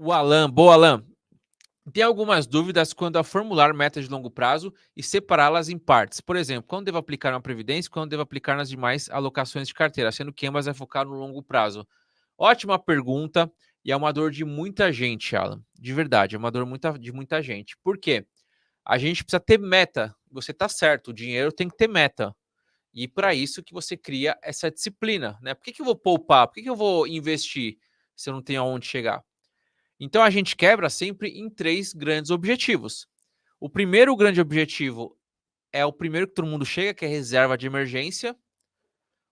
O Alan, boa Alan. Tem algumas dúvidas quando a formular metas de longo prazo e separá-las em partes. Por exemplo, quando devo aplicar na Previdência e quando devo aplicar nas demais alocações de carteira, sendo que ambas é focar no longo prazo. Ótima pergunta e é uma dor de muita gente, Alan. De verdade, é uma dor de muita gente. Por quê? A gente precisa ter meta. Você está certo, o dinheiro tem que ter meta. E para isso que você cria essa disciplina, né? Por que eu vou poupar? Por que eu vou investir se eu não tenho aonde chegar? Então a gente quebra sempre em três grandes objetivos. O primeiro grande objetivo é o primeiro que todo mundo chega, que é reserva de emergência.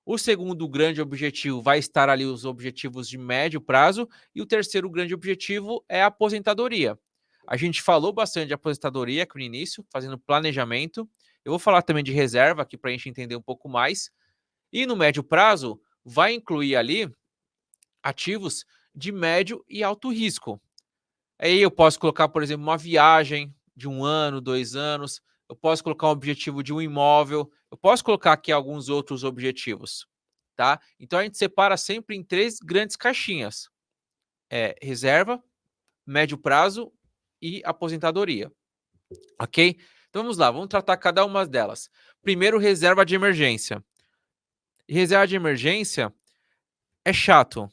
O segundo grande objetivo vai estar ali os objetivos de médio prazo. E o terceiro grande objetivo é a aposentadoria. A gente falou bastante de aposentadoria aqui no início, fazendo planejamento. Eu vou falar também de reserva aqui para a gente entender um pouco mais. E no médio prazo, vai incluir ali ativos de médio e alto risco. Aí eu posso colocar, por exemplo, uma viagem de 1 ano, 2 anos, eu posso colocar um objetivo de um imóvel, eu posso colocar aqui alguns outros objetivos, tá? Então a gente separa sempre em três grandes caixinhas: reserva, médio prazo e aposentadoria, ok? Então vamos lá, vamos tratar cada uma delas. Primeiro, reserva de emergência. Reserva de emergência é chato.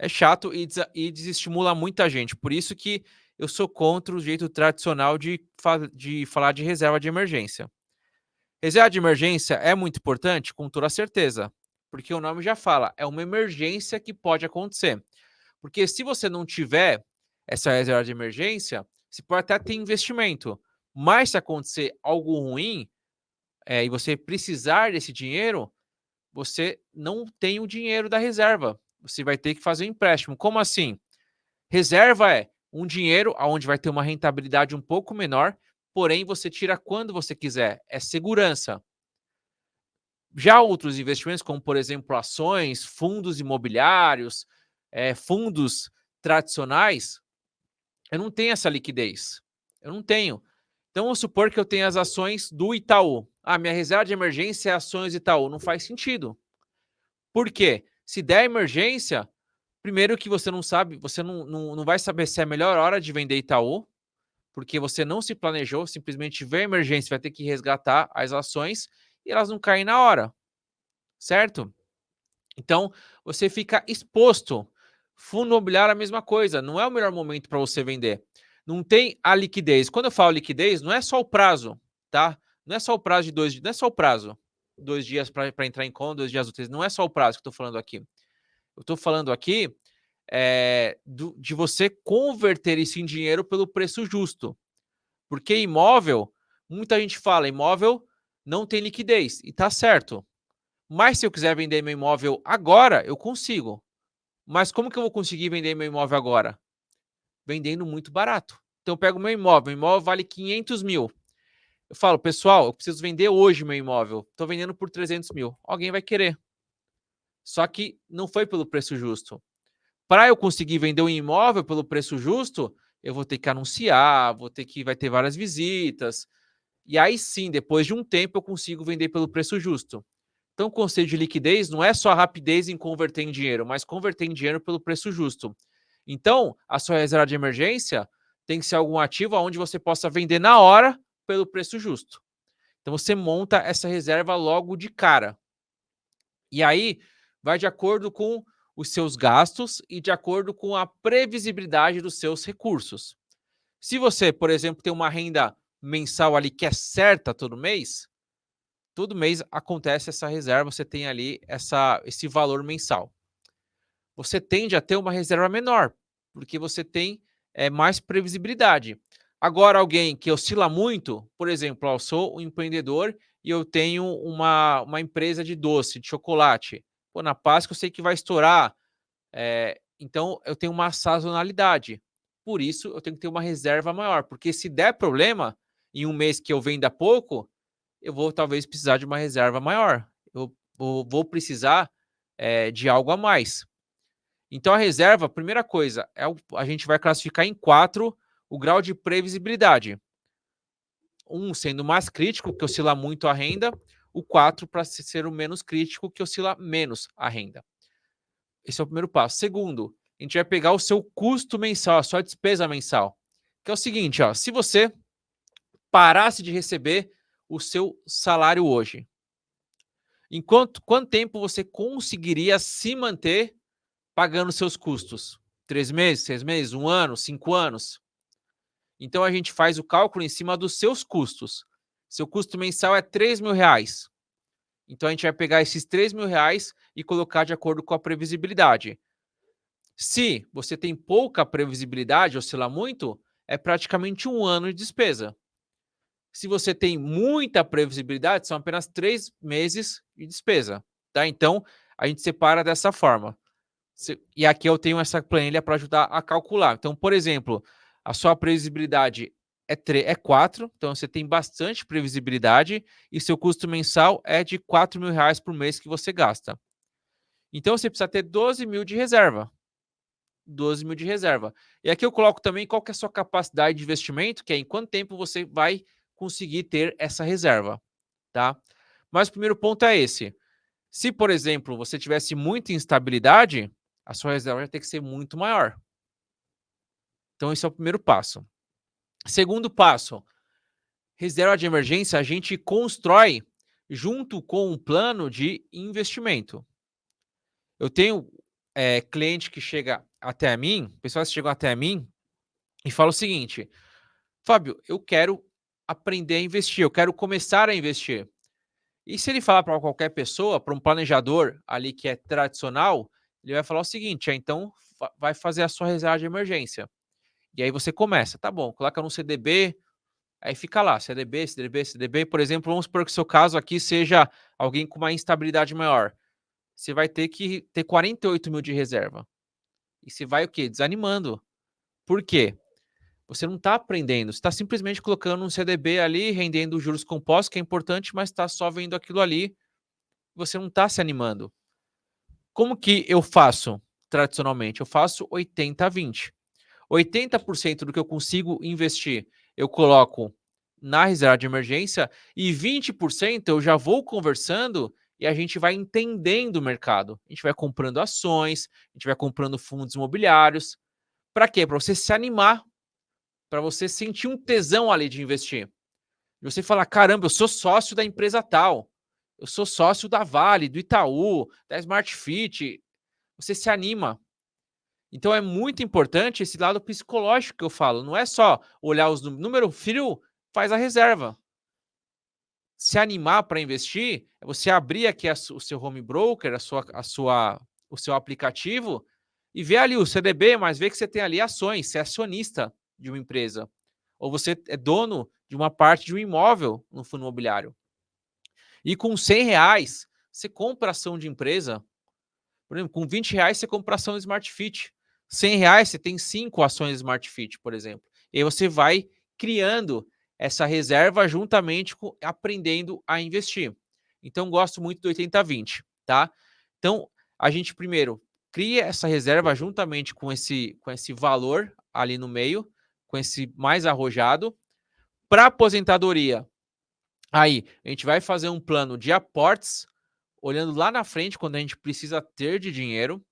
É chato e desestimula muita gente. Por isso que eu sou contra o jeito tradicional de falar de reserva de emergência. Reserva de emergência é muito importante? Com toda certeza. Porque o nome já fala, é uma emergência que pode acontecer. Porque se você não tiver essa reserva de emergência, você pode até ter investimento. Mas se acontecer algo ruim, e você precisar desse dinheiro, você não tem o dinheiro da reserva. Você vai ter que fazer um empréstimo. Como assim? Reserva é um dinheiro onde vai ter uma rentabilidade um pouco menor, porém você tira quando você quiser. É segurança. Já outros investimentos, como por exemplo ações, fundos imobiliários, fundos tradicionais, eu não tenho essa liquidez. Eu não tenho. Então, vamos supor que eu tenho as ações do Itaú. Minha reserva de emergência é ações Itaú. Não faz sentido. Por quê? Se der emergência, primeiro que você não sabe, você não vai saber se é a melhor hora de vender Itaú, porque você não se planejou, simplesmente vê a emergência, vai ter que resgatar as ações e elas não caem na hora, certo? Então, você fica exposto. Fundo imobiliário é a mesma coisa, não é o melhor momento para você vender. Não tem a liquidez. Quando eu falo liquidez, não é só o prazo, tá? Não é só o prazo de 2 dias, não é só o prazo. 2 dias para entrar em conta, 2 dias úteis. Não é só o prazo que eu estou falando aqui. Eu estou falando aqui de você converter isso em dinheiro pelo preço justo. Porque imóvel, muita gente fala, imóvel não tem liquidez. E tá certo. Mas se eu quiser vender meu imóvel agora, eu consigo. Mas como que eu vou conseguir vender meu imóvel agora? Vendendo muito barato. Então eu pego meu imóvel, o imóvel vale 500 mil. Eu falo, pessoal, eu preciso vender hoje meu imóvel. Estou vendendo por 300 mil. Alguém vai querer. Só que não foi pelo preço justo. Para eu conseguir vender um imóvel pelo preço justo, eu vou ter que anunciar, vai ter várias visitas. E aí sim, depois de um tempo, eu consigo vender pelo preço justo. Então, o conceito de liquidez não é só a rapidez em converter em dinheiro, mas converter em dinheiro pelo preço justo. Então, a sua reserva de emergência tem que ser algum ativo onde você possa vender na hora pelo preço justo. Então, você monta essa reserva logo de cara. E aí, vai de acordo com os seus gastos e de acordo com a previsibilidade dos seus recursos. Se você, por exemplo, tem uma renda mensal ali que é certa todo mês acontece essa reserva, você tem ali esse valor mensal. Você tende a ter uma reserva menor, porque você tem mais previsibilidade. Agora, alguém que oscila muito, por exemplo, eu sou um empreendedor e eu tenho uma empresa de doce, de chocolate. Pô, na Páscoa eu sei que vai estourar, então eu tenho uma sazonalidade. Por isso, eu tenho que ter uma reserva maior, porque se der problema em um mês que eu venda pouco, eu vou talvez precisar de uma reserva maior. Eu vou precisar de algo a mais. Então, a reserva, primeira coisa, a gente vai classificar em 4 o grau de previsibilidade. 1 sendo mais crítico, que oscila muito a renda, o 4 para ser o menos crítico, que oscila menos a renda. Esse é o primeiro passo. Segundo, a gente vai pegar o seu custo mensal, a sua despesa mensal. Que é o seguinte, ó, se você parasse de receber o seu salário hoje, quanto tempo você conseguiria se manter pagando seus custos? 3 meses, 6 meses, 1 ano, 5 anos? Então a gente faz o cálculo em cima dos seus custos. Seu custo mensal é R$ 3.000. Então a gente vai pegar esses R$ 3.000 e colocar de acordo com a previsibilidade. Se você tem pouca previsibilidade, oscila muito, é praticamente 1 ano de despesa. Se você tem muita previsibilidade, são apenas 3 meses de despesa, tá? Então, a gente separa dessa forma. E aqui eu tenho essa planilha para ajudar a calcular. Então, por exemplo, a sua previsibilidade é 4, então você tem bastante previsibilidade e seu custo mensal é de R$ 4.000 por mês que você gasta. Então, você precisa ter 12 mil de reserva. 12 mil de reserva. E aqui eu coloco também qual que é a sua capacidade de investimento, que é em quanto tempo você vai conseguir ter essa reserva, tá? Mas o primeiro ponto é esse. Se, por exemplo, você tivesse muita instabilidade, a sua reserva vai ter que ser muito maior. Então, esse é o primeiro passo. Segundo passo, reserva de emergência a gente constrói junto com um plano de investimento. Eu tenho cliente que chega até a mim, pessoas que chegam até a mim e falam o seguinte: Fábio, eu quero aprender a investir, eu quero começar a investir. E se ele falar para qualquer pessoa, para um planejador ali que é tradicional, ele vai falar o seguinte: então vai fazer a sua reserva de emergência. E aí você começa, tá bom, coloca no CDB, aí fica lá, CDB, CDB, CDB. Por exemplo, vamos supor que o seu caso aqui seja alguém com uma instabilidade maior. Você vai ter que ter 48 mil de reserva. E você vai o quê? Desanimando. Por quê? Você não está aprendendo, você está simplesmente colocando um CDB ali, rendendo juros compostos, que é importante, mas está só vendo aquilo ali, você não está se animando. Como que eu faço tradicionalmente? Eu faço 80-20. 80% do que eu consigo investir, eu coloco na reserva de emergência e 20% eu já vou conversando e a gente vai entendendo o mercado. A gente vai comprando ações, a gente vai comprando fundos imobiliários. Para quê? Para você se animar, para você sentir um tesão ali de investir. E você falar, caramba, eu sou sócio da empresa tal, eu sou sócio da Vale, do Itaú, da Smart Fit. Você se anima. Então é muito importante esse lado psicológico que eu falo. Não é só olhar os números, filho, faz a reserva. Se animar para investir é você abrir aqui o seu home broker, o seu aplicativo e ver ali o CDB, mas ver que você tem ali ações, você é acionista de uma empresa. Ou você é dono de uma parte de um imóvel no fundo imobiliário. E com R$ 100, você compra ação de empresa. Por exemplo, com R$ 20 você compra ação de Smart Fit. R$ 100 você tem 5 ações Smart Fit, por exemplo. E aí você vai criando essa reserva juntamente com aprendendo a investir. Então, gosto muito do 80-20, tá? Então, a gente primeiro cria essa reserva juntamente com esse valor ali no meio, com esse mais arrojado. Para aposentadoria, aí a gente vai fazer um plano de aportes, olhando lá na frente, quando a gente precisa ter de dinheiro.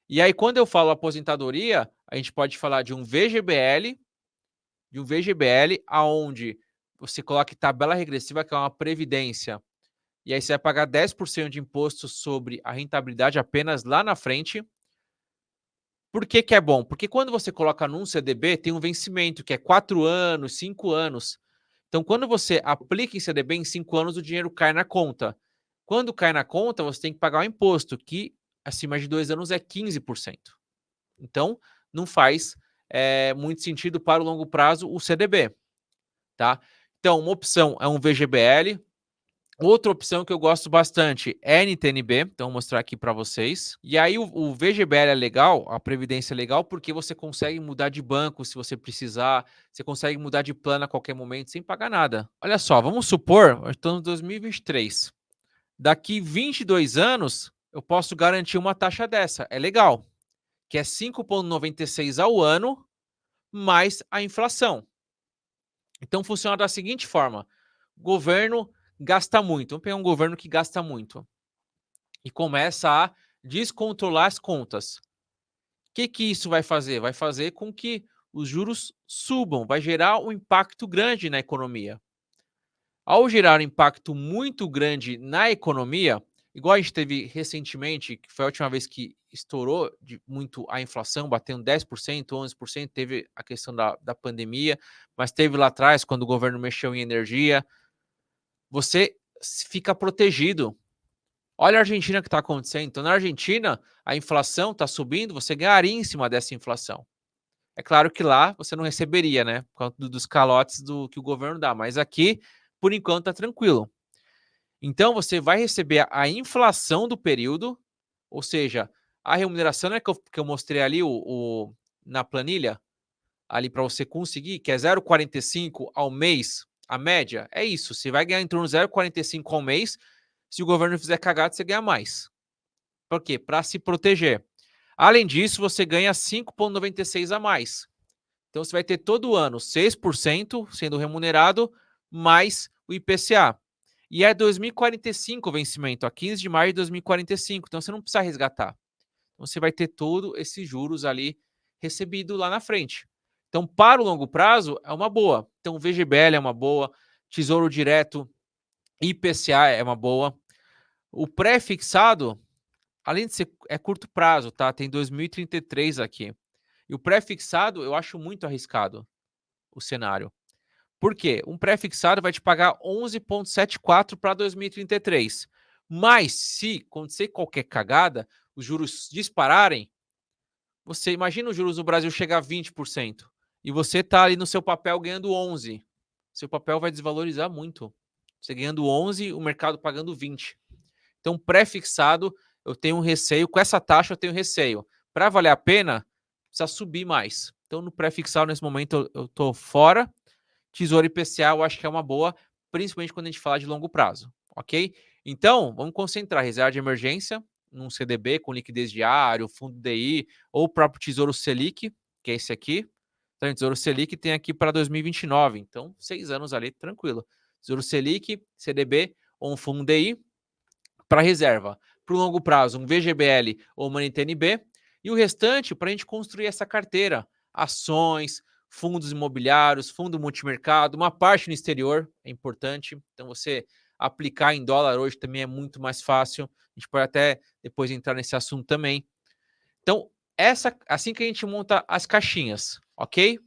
E aí, quando eu falo aposentadoria, a gente pode falar de um VGBL, aonde você coloca tabela regressiva, que é uma previdência, e aí você vai pagar 10% de imposto sobre a rentabilidade apenas lá na frente. Por que que é bom? Porque quando você coloca num CDB, tem um vencimento, que é 4 anos, 5 anos. Então, quando você aplica em CDB, em 5 anos, o dinheiro cai na conta. Quando cai na conta, você tem que pagar o imposto, que acima de 2 anos é 15%. Então, não faz muito sentido para o longo prazo o CDB, tá? Então, uma opção é um VGBL. Outra opção que eu gosto bastante é NTNB, então vou mostrar aqui para vocês. E aí o VGBL é legal, a previdência é legal, porque você consegue mudar de banco se você precisar, você consegue mudar de plano a qualquer momento sem pagar nada. Olha só, vamos supor, estamos em 2023. Daqui 22 anos, eu posso garantir uma taxa dessa, é legal, que é 5,96 ao ano, mais a inflação. Então funciona da seguinte forma: o governo gasta muito. Vamos pegar um governo que gasta muito e começa a descontrolar as contas. Que isso vai fazer? Vai fazer com que os juros subam, vai gerar um impacto grande na economia. Ao gerar um impacto muito grande na economia, igual a gente teve recentemente, que foi a última vez que estourou muito a inflação, batendo 10%, 11%, teve a questão da pandemia, mas teve lá atrás, quando o governo mexeu em energia, você fica protegido. Olha a Argentina que está acontecendo. Então, na Argentina, a inflação está subindo, você ganharia em cima dessa inflação. É claro que lá você não receberia, né? Por causa dos calotes que o governo dá, mas aqui, por enquanto, está tranquilo. Então, você vai receber a inflação do período, ou seja, a remuneração, né, que eu mostrei ali na planilha, ali para você conseguir, que é 0,45 ao mês, a média, é isso. Você vai ganhar em torno de 0,45 ao mês. Se o governo fizer cagada, você ganha mais. Por quê? Para se proteger. Além disso, você ganha 5,96 a mais. Então, você vai ter todo ano 6% sendo remunerado, mais o IPCA. E é 2045 o vencimento, a 15 de maio de 2045. Então, você não precisa resgatar. Então, você vai ter todos esses juros ali recebido lá na frente. Então, para o longo prazo, é uma boa. Então, o VGBL é uma boa, Tesouro Direto, IPCA é uma boa. O pré-fixado, além de ser curto prazo, tá? Tem 2033 aqui. E o pré-fixado eu acho muito arriscado o cenário. Por quê? Um pré-fixado vai te pagar 11,74 para 2033. Mas se acontecer qualquer cagada, os juros dispararem, você imagina os juros no Brasil chegar a 20% e você tá ali no seu papel ganhando 11. Seu papel vai desvalorizar muito. Você ganhando 11, o mercado pagando 20. Então, pré-fixado, eu tenho um receio. Com essa taxa, eu tenho receio. Para valer a pena, precisa subir mais. Então, no pré-fixado, nesse momento, eu estou fora. Tesouro IPCA, eu acho que é uma boa, principalmente quando a gente fala de longo prazo, ok? Então, vamos concentrar reserva de emergência num CDB com liquidez diário, fundo DI ou o próprio Tesouro Selic, que é esse aqui. Então, o Tesouro Selic tem aqui para 2029, então 6 anos ali, tranquilo. Tesouro Selic, CDB ou um fundo DI para reserva. Para o longo prazo, um VGBL ou uma NTNB. E o restante para a gente construir essa carteira. Ações, fundos imobiliários, fundo multimercado, uma parte no exterior é importante. Então, você aplicar em dólar hoje também é muito mais fácil. A gente pode até depois entrar nesse assunto também. Então, assim que a gente monta as caixinhas, ok?